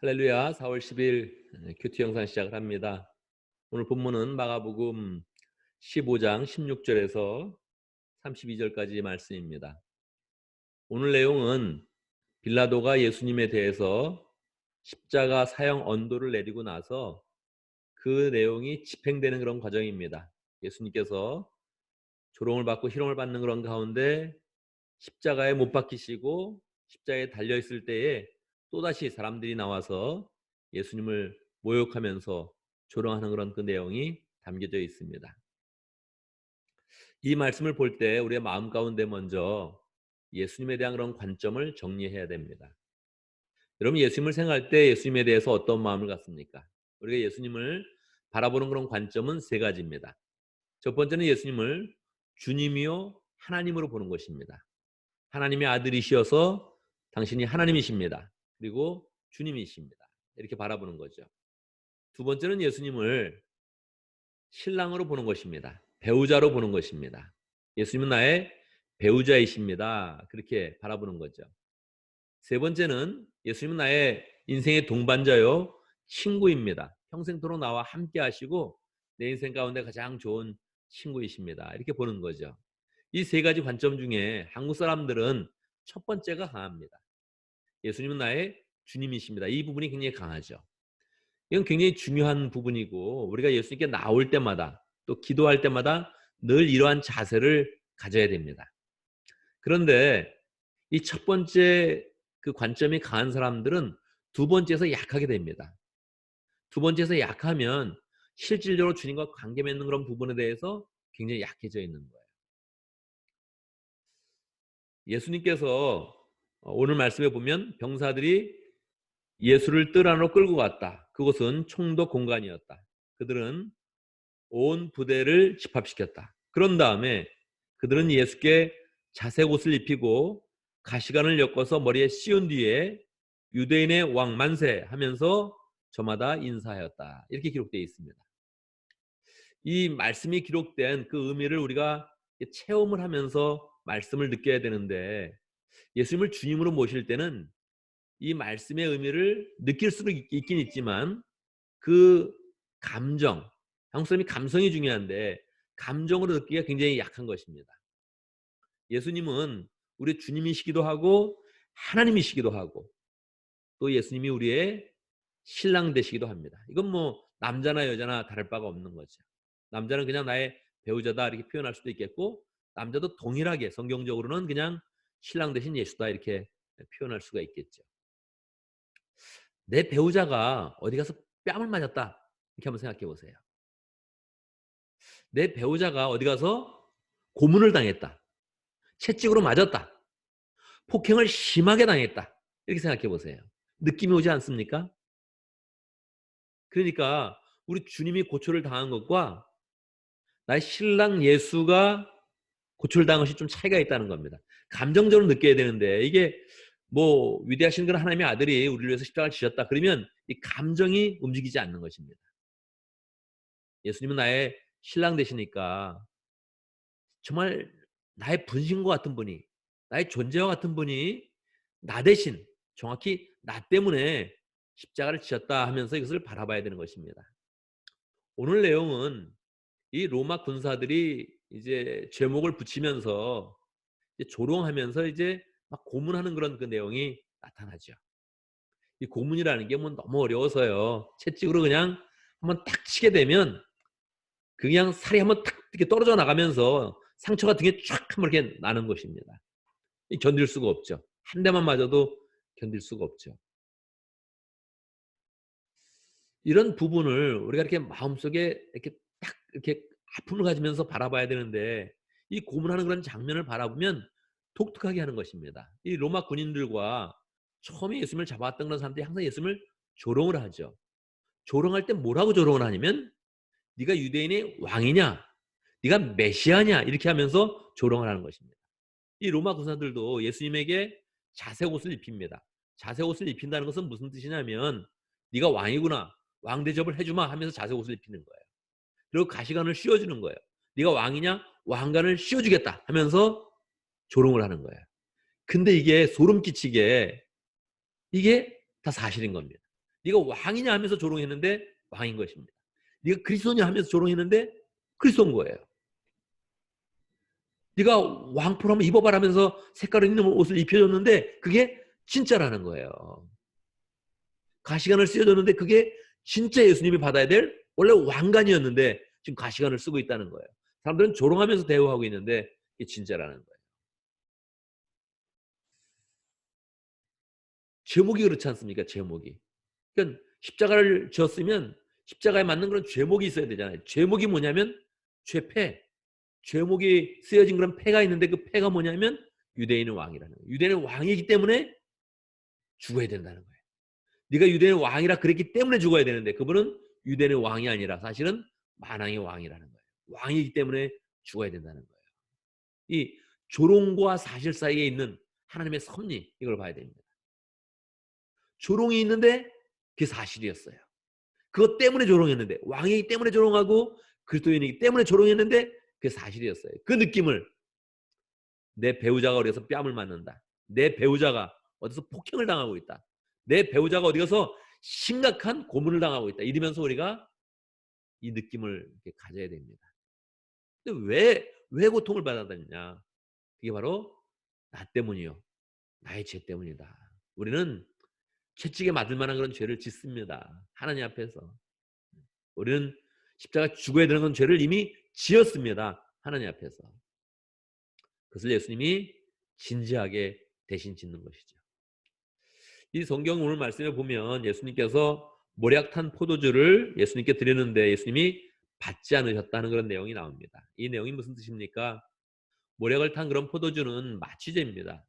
할렐루야. 4월 10일 큐티 영상 시작을 합니다. 오늘 본문은 마가복음 15장 16절에서 32절까지 말씀입니다. 오늘 내용은 빌라도가 예수님에 대해서 십자가 사형 언도를 내리고 나서 그 내용이 집행되는 그런 과정입니다. 예수님께서 조롱을 받고 희롱을 받는 그런 가운데 십자가에 못 박히시고 십자가에 달려있을 때에 또다시 사람들이 나와서 예수님을 모욕하면서 조롱하는 그런 그 내용이 담겨져 있습니다. 이 말씀을 볼 때 우리의 마음 가운데 먼저 예수님에 대한 그런 관점을 정리해야 됩니다. 여러분, 예수님을 생각할 때 예수님에 대해서 어떤 마음을 갖습니까? 우리가 예수님을 바라보는 그런 관점은 세 가지입니다. 첫 번째는 예수님을 주님이요 하나님으로 보는 것입니다. 하나님의 아들이시어서 당신이 하나님이십니다. 그리고 주님이십니다. 이렇게 바라보는 거죠. 두 번째는 예수님을 신랑으로 보는 것입니다. 배우자로 보는 것입니다. 예수님은 나의 배우자이십니다. 그렇게 바라보는 거죠. 세 번째는 예수님은 나의 인생의 동반자요 친구입니다. 평생토록 나와 함께 하시고 내 인생 가운데 가장 좋은 친구이십니다. 이렇게 보는 거죠. 이 세 가지 관점 중에 한국 사람들은 첫 번째가 강합니다. 예수님은 나의 주님이십니다. 이 부분이 굉장히 강하죠. 이건 굉장히 중요한 부분이고 우리가 예수님께 나올 때마다 또 기도할 때마다 늘 이러한 자세를 가져야 됩니다. 그런데 이 첫 번째 그 관점이 강한 사람들은 두 번째에서 약하게 됩니다. 두 번째에서 약하면 실질적으로 주님과 관계 맺는 그런 부분에 대해서 굉장히 약해져 있는 거예요. 예수님께서 오늘 말씀에 보면 병사들이 예수를 뜰 안으로 끌고 갔다. 그곳은 총독 공간이었다. 그들은 온 부대를 집합시켰다. 그런 다음에 그들은 예수께 자색 옷을 입히고 가시관을 엮어서 머리에 씌운 뒤에 유대인의 왕 만세 하면서 저마다 인사하였다. 이렇게 기록되어 있습니다. 이 말씀이 기록된 그 의미를 우리가 체험을 하면서 말씀을 느껴야 되는데 예수님을 주님으로 모실 때는 이 말씀의 의미를 느낄 수도 있긴 있지만 그 감정, 한국 사람이 감성이 중요한데 감정으로 느끼기가 굉장히 약한 것입니다. 예수님은 우리 주님이시기도 하고 하나님이시기도 하고 또 예수님이 우리의 신랑 되시기도 합니다. 이건 뭐 남자나 여자나 다를 바가 없는 거죠. 남자는 그냥 나의 배우자다 이렇게 표현할 수도 있겠고 남자도 동일하게 성경적으로는 그냥 신랑 대신 예수다 이렇게 표현할 수가 있겠죠. 내 배우자가 어디 가서 뺨을 맞았다 이렇게 한번 생각해 보세요. 내 배우자가 어디 가서 고문을 당했다, 채찍으로 맞았다, 폭행을 심하게 당했다 이렇게 생각해 보세요. 느낌이 오지 않습니까? 그러니까 우리 주님이 고초를 당한 것과 나의 신랑 예수가 고초를 당한 것이 좀 차이가 있다는 겁니다. 감정적으로 느껴야 되는데 이게 뭐 위대하신 그런 하나님의 아들이 우리를 위해서 십자가를 지셨다 그러면 이 감정이 움직이지 않는 것입니다. 예수님은 나의 신랑 되시니까 정말 나의 분신과 같은 분이, 나의 존재와 같은 분이 나 대신 정확히 나 때문에 십자가를 지셨다 하면서 이것을 바라봐야 되는 것입니다. 오늘 내용은 이 로마 군사들이 이제 제목을 붙이면서 이제 조롱하면서 이제 막 고문하는 그런 그 내용이 나타나죠. 이 고문이라는 게 뭐 너무 어려워서요. 채찍으로 그냥 한번 탁 치게 되면 그냥 살이 한번 탁 이렇게 떨어져 나가면서 상처 같은 게 쫙 한번 이렇게 나는 것입니다. 견딜 수가 없죠. 한 대만 맞아도 견딜 수가 없죠. 이런 부분을 우리가 이렇게 마음속에 이렇게 딱 이렇게 아픔을 가지면서 바라봐야 되는데 이 고문하는 그런 장면을 바라보면 독특하게 하는 것입니다. 이 로마 군인들과 처음에 예수님을 잡아왔던 그런 사람들이 항상 예수님을 조롱을 하죠. 조롱할 때 뭐라고 조롱을 하냐면 네가 유대인의 왕이냐? 네가 메시아냐? 이렇게 하면서 조롱을 하는 것입니다. 이 로마 군사들도 예수님에게 자색 옷을 입힙니다. 자색 옷을 입힌다는 것은 무슨 뜻이냐면 네가 왕이구나. 왕 대접을 해주마 하면서 자색 옷을 입히는 거예요. 그리고 가시관을 씌워주는 거예요. 네가 왕이냐? 왕관을 씌워주겠다 하면서 조롱을 하는 거예요. 근데 이게 소름 끼치게 이게 다 사실인 겁니다. 네가 왕이냐 하면서 조롱했는데 왕인 것입니다. 네가 그리스도냐 하면서 조롱했는데 그리스도인 거예요. 네가 왕포를 한번 입어봐라 하면서 색깔 있는 옷을 입혀줬는데 그게 진짜라는 거예요. 가시관을 쓰여줬는데 그게 진짜 예수님이 받아야 될 원래 왕관이었는데 지금 가시관을 쓰고 있다는 거예요. 사람들은 조롱하면서 대우하고 있는데 이게 진짜라는 거예요. 제목이 그렇지 않습니까? 제목이. 그러니까 십자가를 졌으면 십자가에 맞는 그런 제목이 있어야 되잖아요. 제목이 뭐냐면 죄패. 제목이 쓰여진 그런 패가 있는데 그 패가 뭐냐면 유대인의 왕이라는 거예요. 유대인의 왕이기 때문에 죽어야 된다는 거예요. 네가 유대인의 왕이라 그랬기 때문에 죽어야 되는데 그분은 유대인의 왕이 아니라 사실은 만왕의 왕이라는 거예요. 왕이기 때문에 죽어야 된다는 거예요. 이 조롱과 사실 사이에 있는 하나님의 섭리 이걸 봐야 됩니다. 조롱이 있는데 그게 사실이었어요. 그것 때문에 조롱했는데 왕이기 때문에 조롱하고 그리스도인이기 때문에 조롱했는데 그게 사실이었어요. 그 느낌을 내 배우자가 어디서 뺨을 맞는다. 내 배우자가 어디서 폭행을 당하고 있다. 내 배우자가 어디 가서 심각한 고문을 당하고 있다. 이러면서 우리가 이 느낌을 이렇게 가져야 됩니다. 근데 왜 고통을 받아다니냐? 그게 바로 나 때문이요. 나의 죄 때문이다. 우리는 채찍에 맞을 만한 그런 죄를 짓습니다. 하나님 앞에서. 우리는 십자가 죽어야 되는 건 죄를 이미 지었습니다. 하나님 앞에서. 그것을 예수님이 진지하게 대신 짓는 것이죠. 이 성경 오늘 말씀에 보면 예수님께서 모략탄 포도주를 예수님께 드렸는데 예수님이 받지 않으셨다는 그런 내용이 나옵니다. 이 내용이 무슨 뜻입니까? 모략을 탄 그런 포도주는 마취제입니다.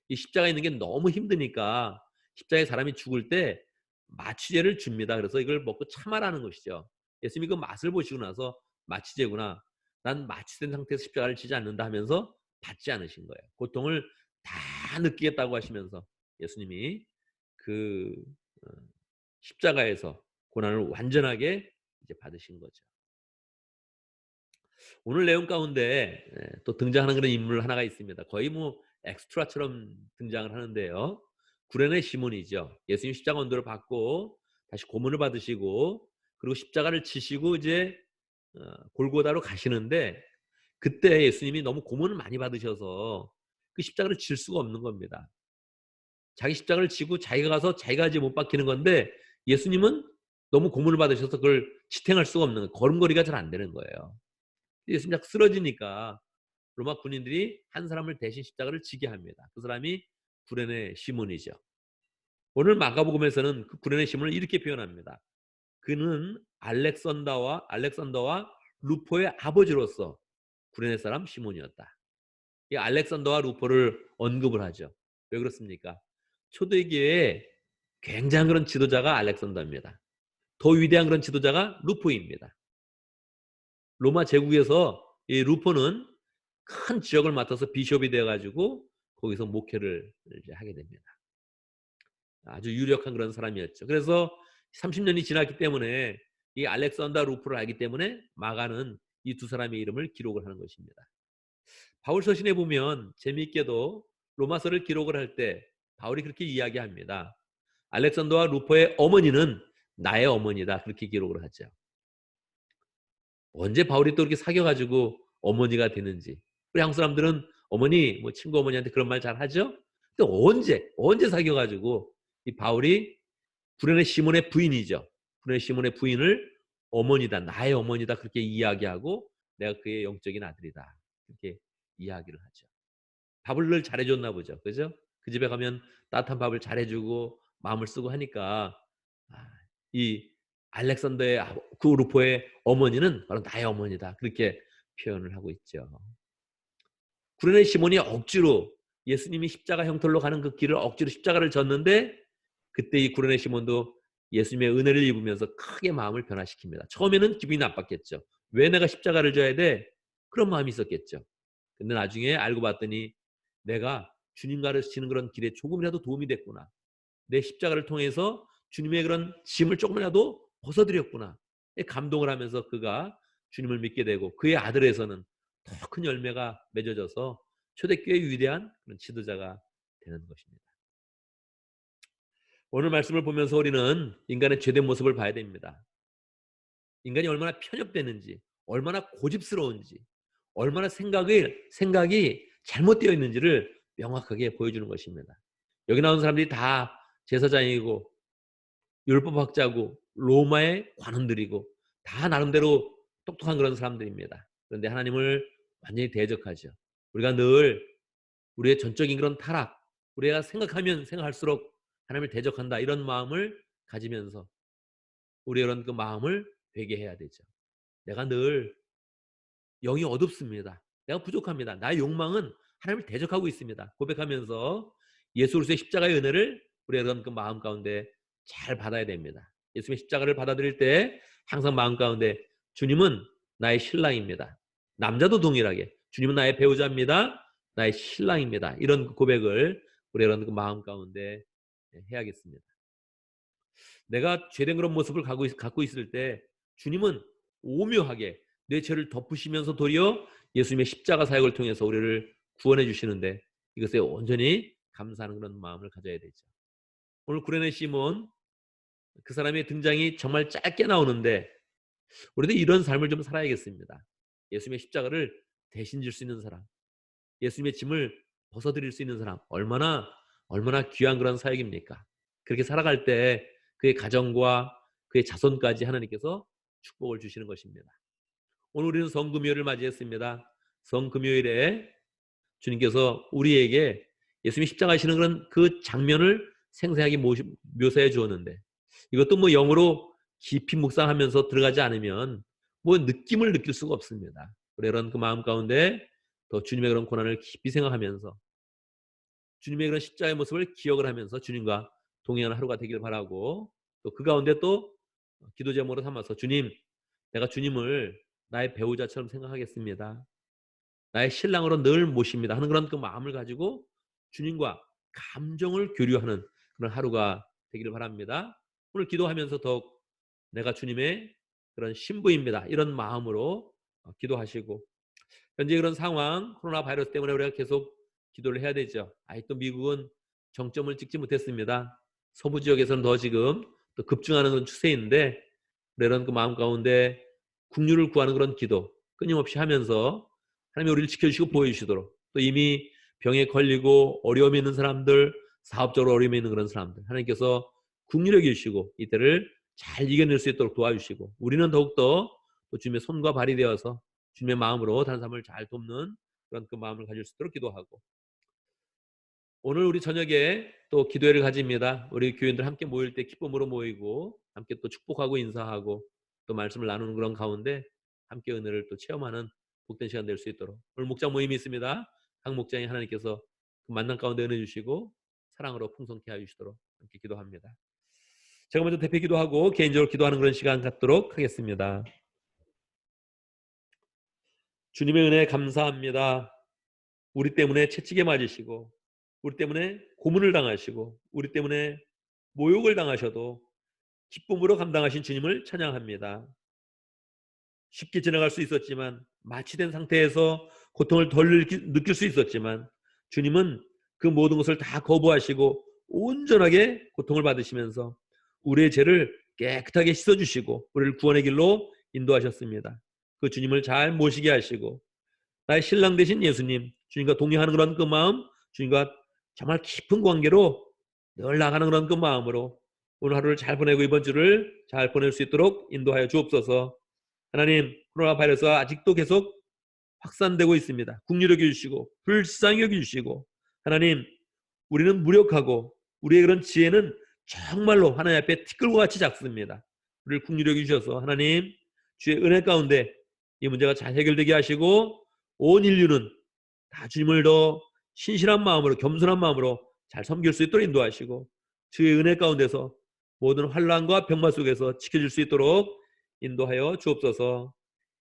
이 십자가에 있는 게 너무 힘드니까 십자가에 사람이 죽을 때 마취제를 줍니다. 그래서 이걸 먹고 참아라는 것이죠. 예수님이 그 맛을 보시고 나서 마취제구나. 난 마취된 상태에서 십자가를 지지 않는다 하면서 받지 않으신 거예요. 고통을 다 느끼겠다고 하시면서 예수님이 그 어, 십자가에서 고난을 완전하게 이제 받으신 거죠. 오늘 내용 가운데 또 등장하는 그런 인물 하나가 있습니다. 거의 뭐 엑스트라처럼 등장을 하는데요. 구레네 시몬이죠. 예수님 십자가 언도를 받고 다시 고문을 받으시고 그리고 십자가를 치시고 이제 골고다로 가시는데 그때 예수님이 너무 고문을 많이 받으셔서 그 십자가를 질 수가 없는 겁니다. 자기 십자가를 지고 자기가 가서 자기가 이제 못 박히는 건데 예수님은 너무 고문을 받으셔서 그걸 지탱할 수가 없는 거예요. 걸음걸이가 잘 안 되는 거예요. 예수님 딱 쓰러지니까 로마 군인들이 한 사람을 대신 십자가를 지게 합니다. 그 사람이 구레네 시몬이죠. 오늘 마가복음에서는 그 구레네 시몬을 이렇게 표현합니다. 그는 알렉산더와 루포의 아버지로서 구레네 사람 시몬이었다. 이 알렉산더와 루포를 언급을 하죠. 왜 그렇습니까? 초대교회에 굉장한 그런 지도자가 알렉산더입니다. 더 위대한 그런 지도자가 루포입니다. 로마 제국에서 이 루포는 큰 지역을 맡아서 비숍이 되어가지고 거기서 목회를 이제 하게 됩니다. 아주 유력한 그런 사람이었죠. 그래서 30년이 지났기 때문에 이 알렉산더 루프를 알기 때문에 마가는 이 두 사람의 이름을 기록을 하는 것입니다. 바울 서신에 보면 재미있게도 로마서를 기록을 할 때 바울이 그렇게 이야기합니다. 알렉산더와 루포의 어머니는 나의 어머니다. 그렇게 기록을 하죠. 언제 바울이 또 이렇게 사귀어가지고 어머니가 되는지. 우리 한국 사람들은 어머니, 뭐 친구 어머니한테 그런 말 잘 하죠? 근데 언제 사귀어가지고 이 바울이 구레네 시몬의 부인이죠. 구레네 시몬의 부인을 어머니다, 나의 어머니다 그렇게 이야기하고 내가 그의 영적인 아들이다. 그렇게 이야기를 하죠. 밥을 늘 잘해줬나 보죠. 그죠? 그 집에 가면 따뜻한 밥을 잘해주고 마음을 쓰고 하니까 이 알렉산더의 그 루포의 어머니는 바로 나의 어머니다. 그렇게 표현을 하고 있죠. 구레네 시몬이 억지로 예수님이 십자가 형틀로 가는 그 길을 억지로 십자가를 졌는데 그때 이 구레네 시몬도 예수님의 은혜를 입으면서 크게 마음을 변화시킵니다. 처음에는 기분이 나빴겠죠. 왜 내가 십자가를 져야 돼? 그런 마음이 있었겠죠. 근데 나중에 알고 봤더니 내가 주님 가르치는 그런 길에 조금이라도 도움이 됐구나. 내 십자가를 통해서 주님의 그런 짐을 조금이라도 벗어드렸구나. 감동을 하면서 그가 주님을 믿게 되고 그의 아들에서는 더 큰 열매가 맺어져서 초대교회의 위대한 그런 지도자가 되는 것입니다. 오늘 말씀을 보면서 우리는 인간의 죄된 모습을 봐야 됩니다. 인간이 얼마나 편협됐는지, 얼마나 고집스러운지, 얼마나 생각이 잘못되어 있는지를 명확하게 보여주는 것입니다. 여기 나온 사람들이 다 제사장이고 율법학자고 로마의 관원들이고 다 나름대로 똑똑한 그런 사람들입니다. 그런데 하나님을 완전히 대적하죠. 우리가 늘 우리의 전적인 그런 타락, 우리가 생각하면 생각할수록 하나님을 대적한다 이런 마음을 가지면서 우리의 그런 그 마음을 회개해야 되죠. 내가 늘 영이 어둡습니다. 내가 부족합니다. 나의 욕망은 하나님을 대적하고 있습니다. 고백하면서 예수 그리스도의 십자가의 은혜를 우리의 그런 그 마음 가운데 잘 받아야 됩니다. 예수님의 십자가를 받아들일 때 항상 마음 가운데 주님은 나의 신랑입니다. 남자도 동일하게 주님은 나의 배우자입니다. 나의 신랑입니다. 이런 고백을 우리의 그런 그 마음 가운데 해야겠습니다. 내가 죄된 그런 모습을 갖고 있을 때 주님은 오묘하게 내 죄를 덮으시면서 도리어 예수님의 십자가 사역을 통해서 우리를 구원해 주시는데 이것에 온전히 감사하는 그런 마음을 가져야 되죠. 오늘 구레네 시몬 그 사람의 등장이 정말 짧게 나오는데 우리도 이런 삶을 좀 살아야겠습니다. 예수님의 십자가를 대신 질 수 있는 사람, 예수님의 짐을 벗어드릴 수 있는 사람, 얼마나 귀한 그런 사역입니까? 그렇게 살아갈 때 그의 가정과 그의 자손까지 하나님께서 축복을 주시는 것입니다. 오늘 우리는 성금요일을 맞이했습니다. 성금요일에 주님께서 우리에게 예수님이 십자가하시는 그런 그 장면을 생생하게 묘사해 주었는데 이것도 뭐 영어로 깊이 묵상하면서 들어가지 않으면 뭐 느낌을 느낄 수가 없습니다. 그런 그 마음 가운데 더 주님의 그런 고난을 깊이 생각하면서 주님의 그런 십자가의 모습을 기억을 하면서 주님과 동행하는 하루가 되길 바라고 또 그 가운데 또 기도 제목으로 삼아서 주님, 내가 주님을 나의 배우자처럼 생각하겠습니다. 나의 신랑으로 늘 모십니다 하는 그런 그 마음을 가지고 주님과 감정을 교류하는 그런 하루가 되기를 바랍니다. 오늘 기도하면서 더욱 내가 주님의 그런 신부입니다 이런 마음으로 기도하시고 현재 그런 상황 코로나 바이러스 때문에 우리가 계속 기도를 해야 되죠. 또 미국은 정점을 찍지 못했습니다. 서부 지역에서는 더 지금 또 급증하는 그런 추세인데 이런 그 마음 가운데 국류를 구하는 그런 기도 끊임없이 하면서 하나님이 우리를 지켜주시고 보여주시도록 또 이미 병에 걸리고 어려움이 있는 사람들 사업적으로 어려움이 있는 그런 사람들 하나님께서 국류를 주시고 이때를 잘 이겨낼 수 있도록 도와주시고 우리는 더욱더 또 주님의 손과 발이 되어서 주님의 마음으로 다른 사람을 잘 돕는 그런 그 마음을 가질 수 있도록 기도하고 오늘 우리 저녁에 또 기도회를 가집니다. 우리 교인들 함께 모일 때 기쁨으로 모이고 함께 또 축복하고 인사하고 또 말씀을 나누는 그런 가운데 함께 은혜를 또 체험하는 복된 시간 될 수 있도록 오늘 목장 모임이 있습니다. 각 목장이 하나님께서 그 만남 가운데 은혜 주시고 사랑으로 풍성케 하시도록 함께 기도합니다. 제가 먼저 대표 기도하고 개인적으로 기도하는 그런 시간 갖도록 하겠습니다. 주님의 은혜 감사합니다. 우리 때문에 채찍에 맞으시고 우리 때문에 고문을 당하시고 우리 때문에 모욕을 당하셔도 기쁨으로 감당하신 주님을 찬양합니다. 쉽게 지나갈 수 있었지만 마취된 상태에서 고통을 덜 느낄 수 있었지만 주님은 그 모든 것을 다 거부하시고 온전하게 고통을 받으시면서 우리의 죄를 깨끗하게 씻어주시고 우리를 구원의 길로 인도하셨습니다. 그 주님을 잘 모시게 하시고 나의 신랑 되신 예수님, 주님과 동행하는 그런 그 마음, 주님과 정말 깊은 관계로 늘 나가는 그런 그 마음으로 오늘 하루를 잘 보내고 이번 주를 잘 보낼 수 있도록 인도하여 주옵소서. 하나님, 코로나 바이러스가 아직도 계속 확산되고 있습니다. 국률 여겨주시고 불쌍히 여겨주시고 하나님, 우리는 무력하고 우리의 그런 지혜는 정말로 하나님 앞에 티끌과 같이 작습니다. 우리를 국률 여겨주셔서 하나님, 주의 은혜 가운데 이 문제가 잘 해결되게 하시고 온 인류는 다 주님을 더 신실한 마음으로 겸손한 마음으로 잘 섬길 수 있도록 인도하시고 주의 은혜 가운데서 모든 환난과 병마 속에서 지켜질 수 있도록 인도하여 주옵소서.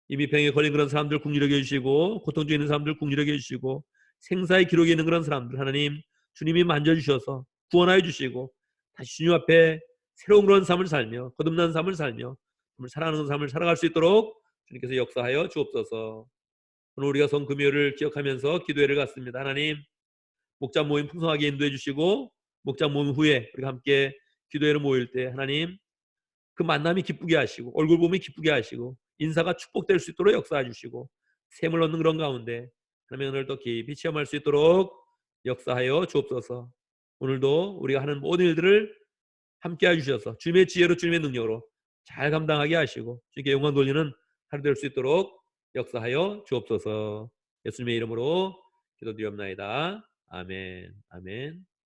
이미 병에 걸린 그런 사람들 긍휼하게 해주시고 고통 중에 있는 사람들 긍휼하게 해주시고 생사의 기록에 있는 그런 사람들 하나님 주님이 만져주셔서 구원하여 주시고 다시 주님 앞에 새로운 그런 삶을 살며 거듭난 삶을 살며 사랑하는 삶을 살아갈 수 있도록 주님께서 역사하여 주옵소서. 오늘 우리가 성금요일을 기억하면서 기도회를 갖습니다. 하나님 목장 모임 풍성하게 인도해 주시고 목장 모임 후에 우리가 함께 기도회로 모일 때 하나님 그 만남이 기쁘게 하시고 얼굴 보면 기쁘게 하시고 인사가 축복될 수 있도록 역사해 주시고 샘을 얻는 그런 가운데 하나님 오늘도 깊이 체험할 수 있도록 역사하여 주옵소서. 오늘도 우리가 하는 모든 일들을 함께 해주셔서 주님의 지혜로 주님의 능력으로 잘 감당하게 하시고 주님께 영광 돌리는 하루 될 수 있도록 역사하여 주옵소서. 예수님의 이름으로 기도드리옵나이다. 아멘. 아멘.